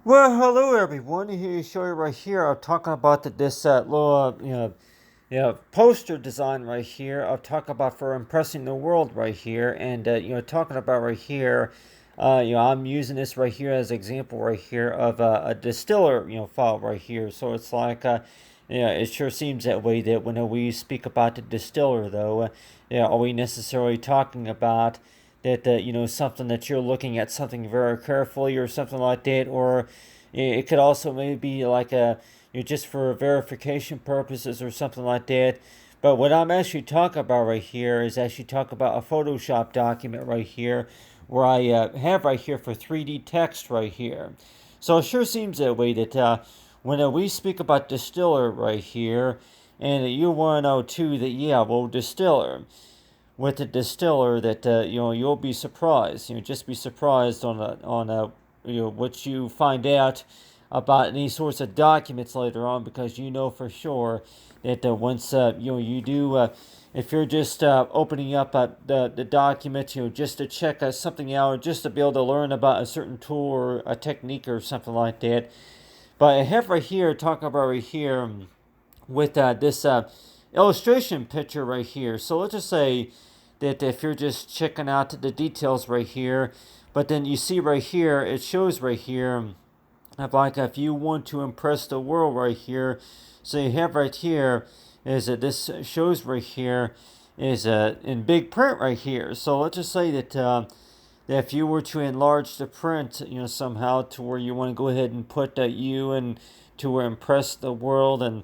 Well, hello everyone. Here, show you right here. I'm talking about this little, poster design right here. I'm talking about for impressing the world right here, and talking about right here. I'm using this right here as an example right here of a distiller, file right here. So it's like, it sure seems that way that when we speak about the distiller, though, are we necessarily talking about that something that you're looking at something very carefully or something like that, or it could also maybe be like a just for verification purposes or something like that. But what I'm actually talking about right here is actually talk about a Photoshop document right here where I have right here for 3D text right here. So it sure seems that way that when we speak about distiller right here, and you want to know too that distiller with the distiller that you'll be surprised. Just be surprised on what you find out about any sorts of documents later on, because for sure that once you do if you're just opening up the document, just to check something out, or just to be able to learn about a certain tool or a technique or something like that. But I have right here, talking about right here with this illustration picture right here. So let's just say that if you're just checking out the details right here, but then you see right here, it shows right here, like if you want to impress the world right here, so you have right here is that this shows right here is in big print right here. So let's just say that if you were to enlarge the print, somehow to where you want to go ahead and put that you and to impress the world, and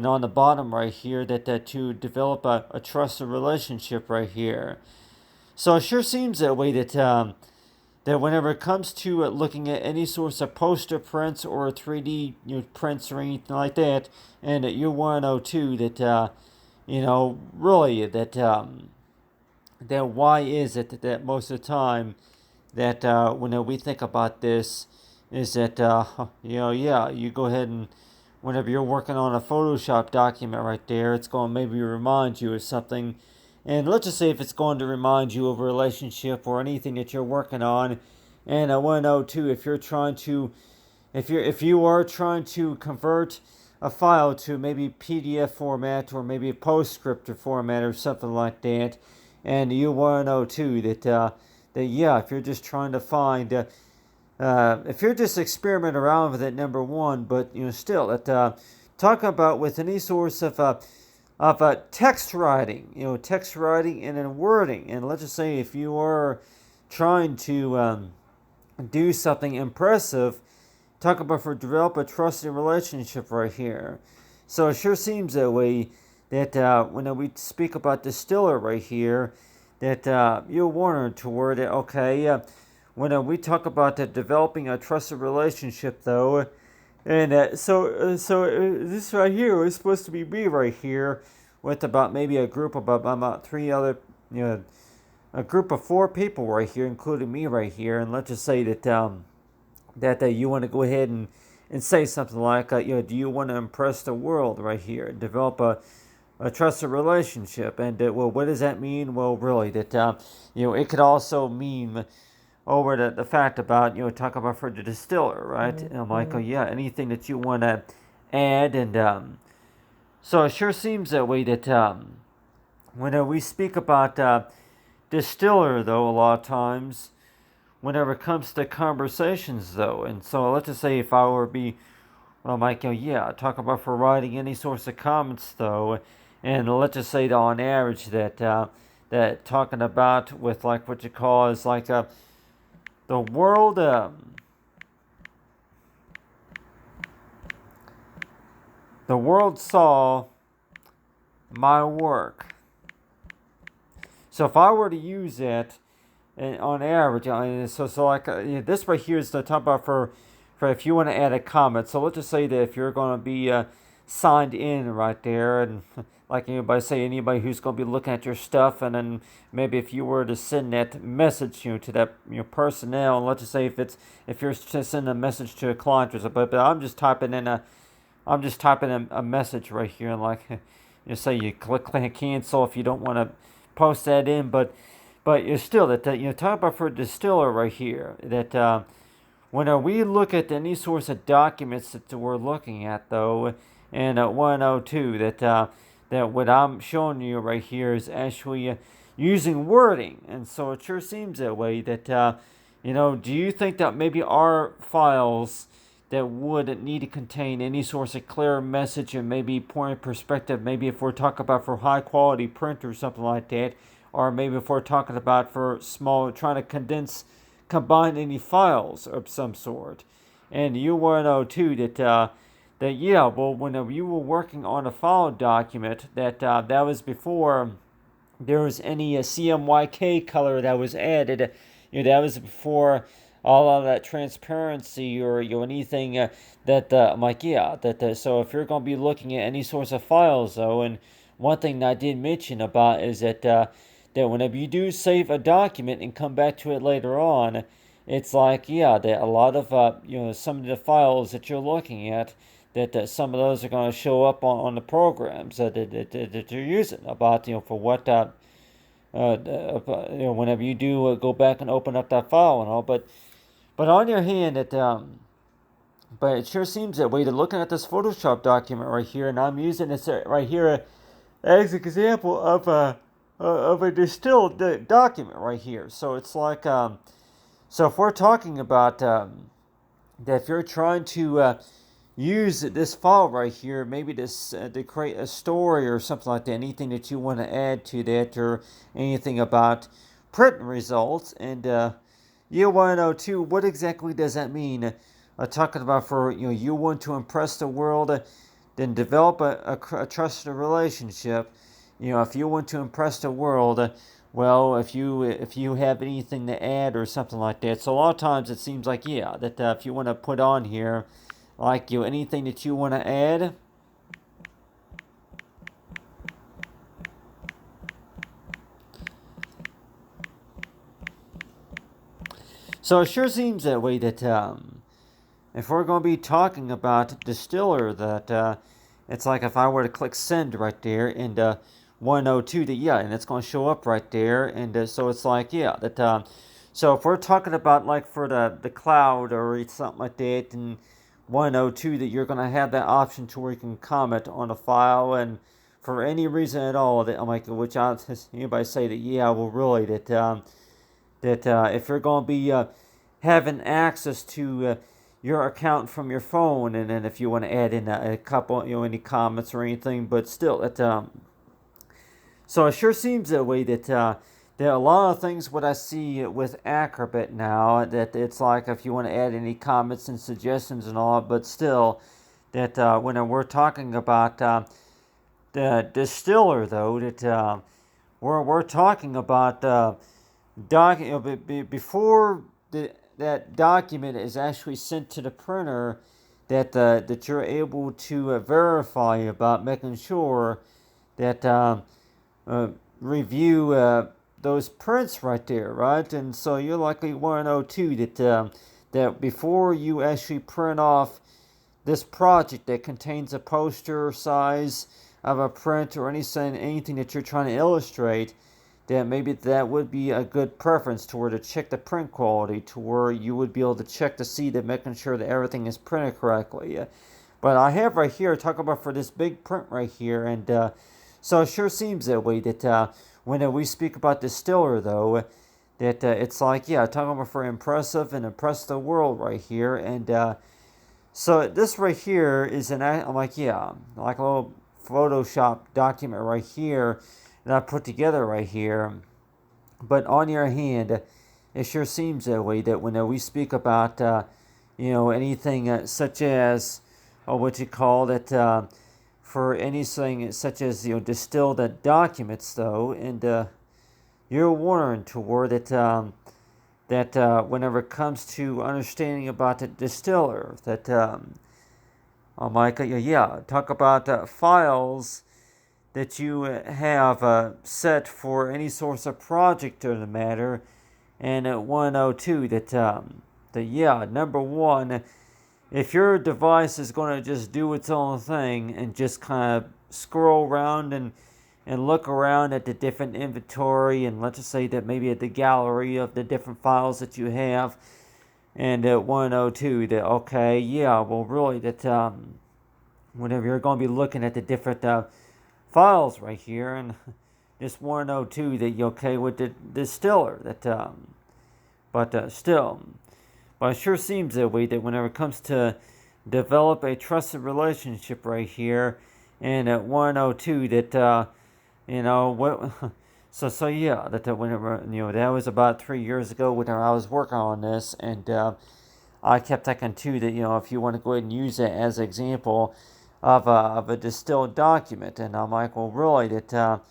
on the bottom right here that to develop a trusted relationship right here. So it sure seems that way that whenever it comes to looking at any sorts of poster prints or 3D prints or anything like that, and that you want to know too that really that why is it that most of the time that when we think about this is that you go ahead and whenever you're working on a Photoshop document right there, it's going to maybe remind you of something. And let's just say if it's going to remind you of a relationship or anything that you're working on. And I want to know too if you're trying to if you are trying to convert a file to maybe PDF format or maybe a PostScript format or something like that, and you want to know too that if you're just trying to find if you're just experimenting around with it, number one, but still talk about with any source of text writing, text writing and then wording, and let's just say if you are trying to do something impressive, talk about for develop a trusting relationship right here. So it sure seems that way that when we speak about distiller right here, that you'll wonder toward it. Okay, when we talk about developing a trusted relationship, though, and this right here is supposed to be me right here, with about maybe a group of about three other, a group of four people right here, including me right here, and let's just say that you want to go ahead and say something like, do you want to impress the world right here, develop a trusted relationship, and well, what does that mean? Well, really, that it could also mean over the fact about talk about for the distiller, right? And I'm like, oh yeah, anything that you want to add, and so it sure seems that way that when we speak about distiller, though, a lot of times whenever it comes to conversations, though, and so let's just say if I were to be, well, I'm like, talk about for writing any sorts of comments, though, and let's just say that on average that talking about with like what you call is like the world the world saw my work. So if I were to use that on average, so like this right here is the top about for if you want to add a comment. So let's just say that if you're going to be signed in right there, and like anybody who's going to be looking at your stuff, and then maybe if you were to send that message to that personnel, and let's just say if you're sending a message to a client or something, but I'm just typing in a message right here, and like say you click cancel if you don't want to post that in, but you're still that talk about for a distiller right here that when we look at any sorts of documents that we're looking at, though, in 102, that what I'm showing you right here is actually using wording, and so it sure seems that way. Do you think that maybe our files that would need to contain any sort of clear message and maybe point of perspective, maybe if we're talking about for high quality print or something like that, or maybe if we're talking about for small, trying to combine any files of some sort. And you want to know too that yeah, well, whenever you were working on a file document, that was before there was any CMYK color that was added. That was before all of that transparency or anything I'm like, yeah, so if you're going to be looking at any sorts of files though, and one thing that I did mention about is that whenever you do save a document and come back to it later on, it's like, yeah, that a lot of some of the files that you're looking at, that some of those are going to show up on the programs that you're using about, for what whenever you do go back and open up that file and all. But on your hand, but it sure seems that way. To looking at this Photoshop document right here, and I'm using this right here as an example of a distilled document right here. So it's like, so if we're talking about that, if you're trying to use this file right here, maybe this to create a story or something like that, anything that you want to add to that, or anything about print results, and you want to know too, what exactly does that mean? Talking about for you want to impress the world, then develop a trusted relationship. If you want to impress the world, well, if you have anything to add or something like that. So a lot of times it seems like, yeah, that if you want to put on here, like anything that you want to add. So it sure seems that way that if we're going to be talking about Distiller, that it's like if I were to click send right there and 102, that yeah, and it's going to show up right there, and so it's like, yeah, that so if we're talking about like for the cloud or something like that, and 102, that you're going to have that option to where you can comment on a file, and for any reason at all, that I'm like, which anybody say that, yeah, well, really, that if you're going to be having access to your account from your phone, and then if you want to add in a couple, any comments or anything, but still, so it sure seems that way that a lot of things what I see with Acrobat now, that it's like if you want to add any comments and suggestions and all, but still, that when we're talking about the Distiller, though, that we're talking about before that document is actually sent to the printer, that you're able to verify about making sure that review those prints right there, right? And so you likely want to know too that before you actually print off this project that contains a poster size of a print or anything that you're trying to illustrate, that maybe that would be a good preference to where to check the print quality, to where you would be able to check to see that, making sure that everything is printed correctly. But I have right here, talk about for this big print right here, and so it sure seems that way that when we speak about Distiller, though, that it's like, yeah, talking about for impressive and impress the world right here, and so this right here is I'm like, yeah, like a little Photoshop document right here that I put together right here. But on your hand, it sure seems that way that when we speak about, anything such as, what you call it, for anything such as, distilled documents, though, and you're warned toward that whenever it comes to understanding about the Distiller, that Mike, yeah, talk about files that you have set for any source of project or the matter, and at 102 that yeah, number one, if your device is going to just do its own thing and just kind of scroll around and look around at the different inventory, and let's just say that maybe at the gallery of the different files that you have, and want to know too that, okay, yeah, well, really, that whenever you're going to be looking at the different files right here, and just want to know too that you're okay with the distiller, that but still, but it sure seems that way that whenever it comes to develop a trusted relationship right here, and at 102 that what. So yeah, that whenever that was about 3 years ago whenever I was working on this, and I kept thinking too that if you want to go ahead and use it as an example of a distilled document, and I'm like, well, really, that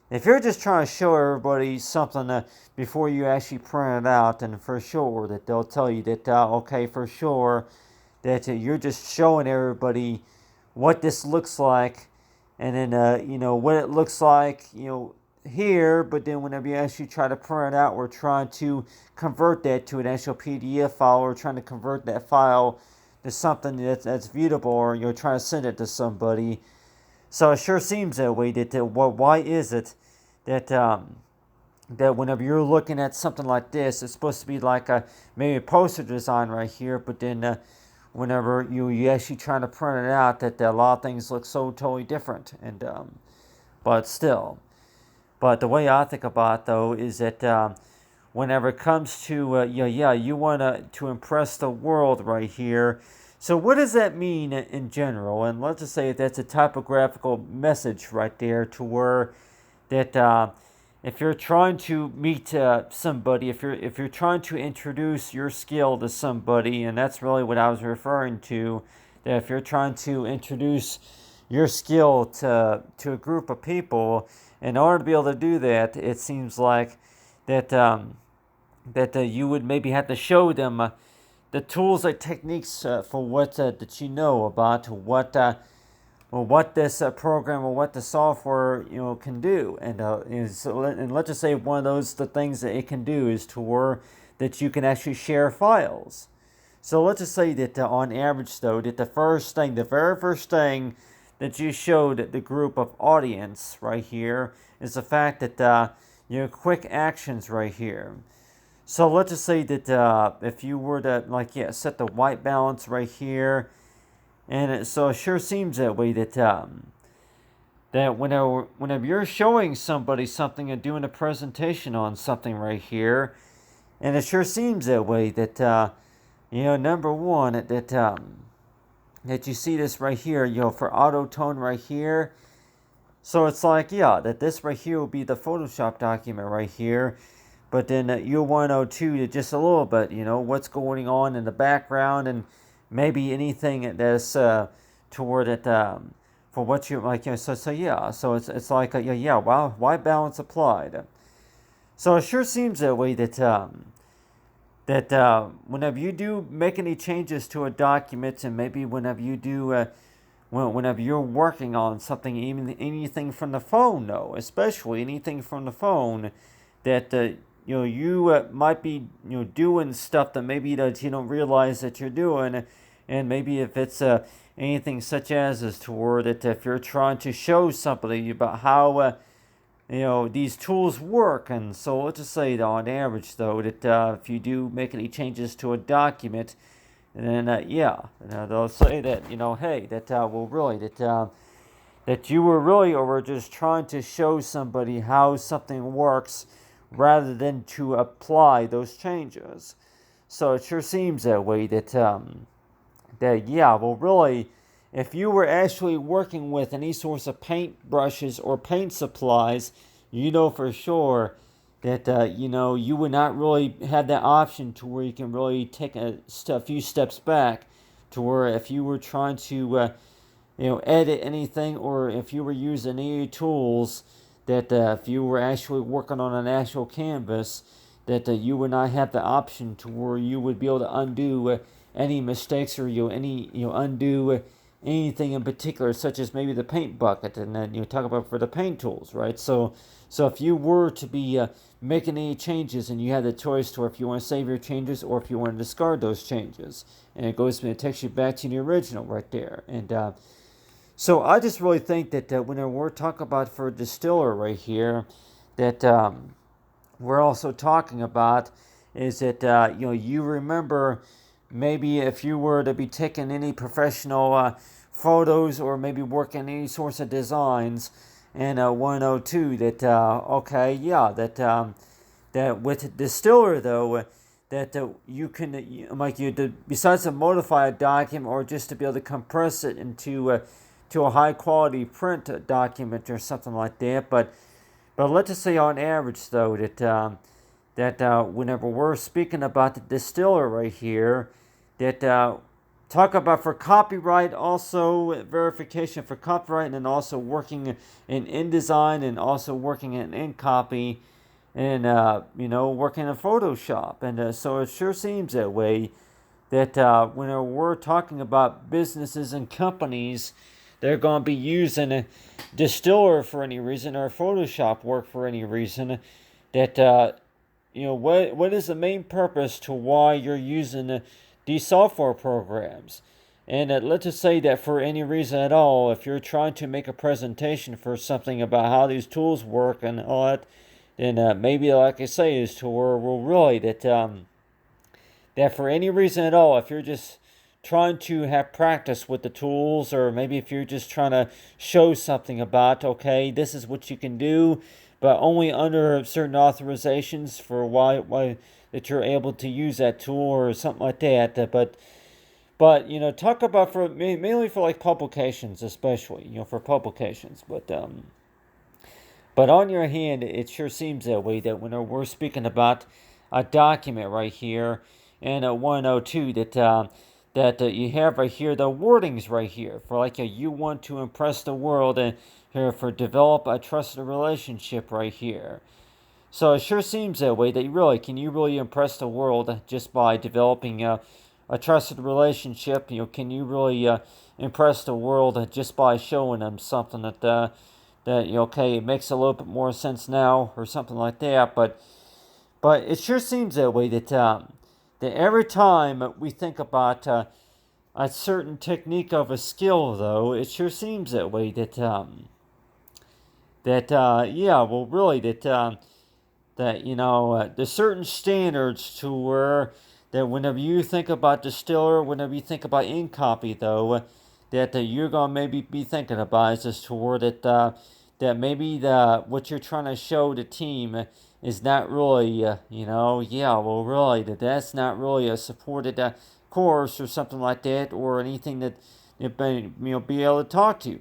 if you're just trying to show everybody something before you actually print it out, then for sure that they'll tell you that okay, for sure that you're just showing everybody what this looks like, and then what it looks like here. But then whenever you actually try to print it out, we're trying to convert that to an actual PDF file, or trying to convert that file to something that's viewable, or you're trying to send it to somebody. So it sure seems that way. Why is it that that whenever you're looking at something like this, it's supposed to be like maybe a poster design right here, but then whenever you actually try to print it out, that a lot of things look so totally different. And but still, but the way I think about it, though, is that whenever it comes to you want to impress the world right here. So what does that mean in general? And let's just say that's a typographical message right there, to where that if you're trying to meet somebody, if you're trying to introduce your skill to somebody, and that's really what I was referring to, that if you're trying to introduce your skill to a group of people, in order to be able to do that, it seems like that you would maybe have to show them the tools and techniques for what that you know about what this program or what the software can do, and and let's just say one of those the things that it can do is to where that you can actually share files. So let's just say that on average, though, that the very first thing that you showed the group of audience right here is the fact that quick actions right here. So let's just say that if you were to set the white balance right here, and so it sure seems that way that that whenever you're showing somebody something and doing a presentation on something right here, and it sure seems that way that number one that you see this right here, for auto tone right here. So it's like, that this right here will be the Photoshop document right here. But then you'll want to know too, that just a little bit, what's going on in the background, and maybe anything that's toward it for what you like. So it's like white balance applied. So it sure seems that way that whenever you do make any changes to a document, and maybe whenever you do whenever you're working on something, even anything from the phone, though, especially anything from the phone, that you might be doing stuff that maybe that you don't realize that you're doing, and maybe if it's anything such as toward that if you're trying to show somebody about how these tools work. And so let's just say that on average, though, that if you do make any changes to a document, and then they'll say that hey, that well, really, that you were really or just trying to show somebody how something works rather than to apply those changes. So it sure seems that way that well, really, if you were actually working with any sorts of paint brushes or paint supplies, for sure that you would not really have that option to where you can really take a few steps back, to where if you were trying to edit anything, or if you were using any tools, that if you were actually working on an actual canvas, that you would not have the option to where you would be able to undo any mistakes, or undo anything in particular, such as maybe the paint bucket, and then talk about for the paint tools, right? So if you were to be making any changes, and you had the choice to if you want to save your changes or if you want to discard those changes, and it takes you back to the original right there. And so I just really think that when we're talking about for Distiller right here, that we're also talking about is that you remember maybe if you were to be taking any professional photos or maybe working any sorts of designs in 102 that okay, yeah, that with Distiller though, that you can like besides to modify a document or just to be able to compress it into to a high quality print document or something like that. But let's just say on average though that whenever we're speaking about the Distiller right here, that talk about for copyright, also verification for copyright, and also working in InDesign and also working in InCopy and working in Photoshop. And so it sure seems that way that when we're talking about businesses and companies, they're going to be using a Distiller for any reason or Photoshop work for any reason. That what is the main purpose to why you're using these software programs? And let's just say that for any reason at all, if you're trying to make a presentation for something about how these tools work and all that, then maybe, like I say, is to where we'll really that for any reason at all, if you're just trying to have practice with the tools, or maybe if you're just trying to show something about, okay, this is what you can do, but only under certain authorizations for why that you're able to use that tool or something like that. But talk about for mainly for like publications, especially for publications. But on your hand, it sure seems that way that when we're speaking about a document right here in a 102 that you have right here, the wordings right here for like you want to impress the world and here for develop a trusted relationship right here. So it sure seems that way that can you really impress the world just by developing a trusted relationship? Can you really impress the world just by showing them something that okay, it makes a little bit more sense now or something like that. But it sure seems that way that every time we think about a certain technique of a skill, though, it sure seems that way really there's certain standards to where that whenever you think about Distiller, whenever you think about InCopy, though, that you're gonna maybe be thinking about is just toward that maybe what you're trying to show the team is not really really that's not really a supported course or something like that or anything that be able to talk to.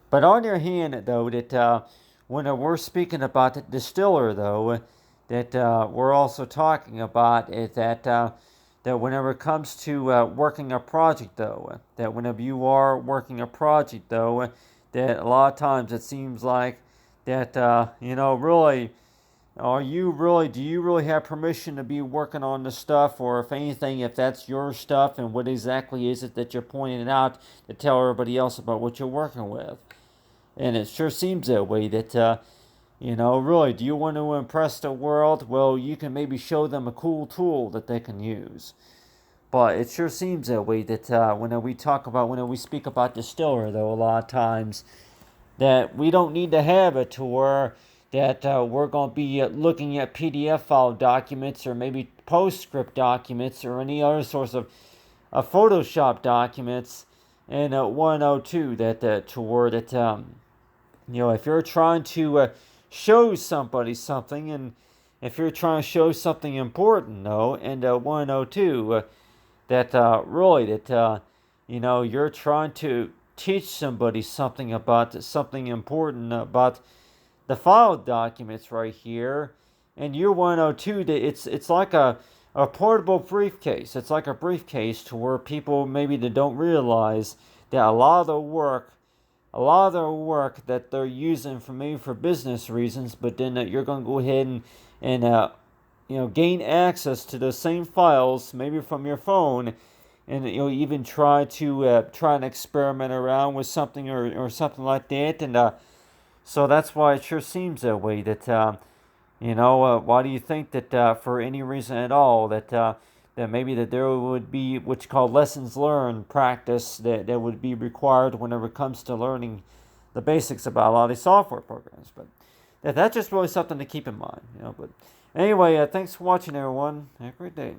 But on your hand though that when we're speaking about the Distiller though that we're also talking about is that whenever it comes to working a project though, that whenever you are working a project though, that a lot of times it seems like that really do you really have permission to be working on the stuff, or if anything, if that's your stuff, and what exactly is it that you're pointing out to tell everybody else about what you're working with? And it sure seems that way that really, do you want to impress the world? Well, you can maybe show them a cool tool that they can use. But it sure seems that way that when we speak about Distiller, though, a lot of times that we don't need to have a tour that we're going to be looking at PDF file documents or maybe PostScript documents or any other sorts of Photoshop documents in 102 that tour that if you're trying to show somebody something, and if you're trying to show something important though, and 102 that really that you're trying to teach somebody something about something important about the file documents right here, and you're 102 that it's like a portable briefcase. It's like a briefcase to where people maybe they don't realize that a lot of the work that they're using for maybe for business reasons, but then you're going to go ahead and gain access to those same files maybe from your phone, and even try and experiment around with something or something like that. And so that's why it sure seems that way that why do you think that for any reason at all that maybe that there would be what's called lessons learned practice that would be required whenever it comes to learning the basics about a lot of these software programs? But that's just really something to keep in mind. Anyway, thanks for watching, everyone. Have a great day.